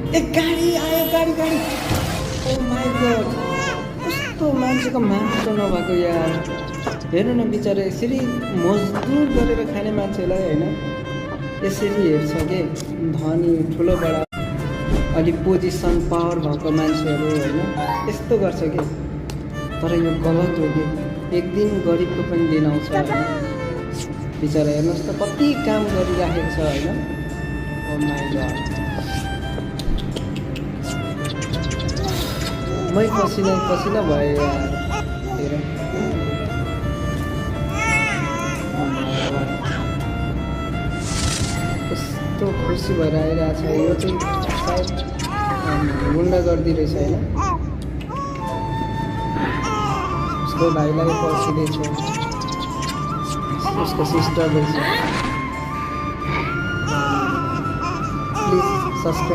ए गाडी आयो गाडी गाडी ओ माई गड कस्तो मान्छेको मान्छे नभएको यार हेर्नु न बिचरा यसरी मजदुर गरेर खाने मान्छेलाई होइन यसरी हेर्छ कि धनी ठुलो बडा अलिक पोजिसन पावर भएको मान्छेहरू होइन यस्तो गर्छ कि तर यो गलत हो कि एक दिन गरिबको पनि दिन आउँछ होइन बिचरा हेर्नुहोस् त कति काम गरिराखेको छ होइन ओ माई गड मै पसिना पसिना भयो यार हेर कस्तो खुसी भएर आइरहेछ यो चाहिँ सायद गुन्डा गरिदिरहेछ होइन उसको भाइलाई पर्खिँदैछ उसको सिस्टर रहेछ प्लिज सब्सक्राइब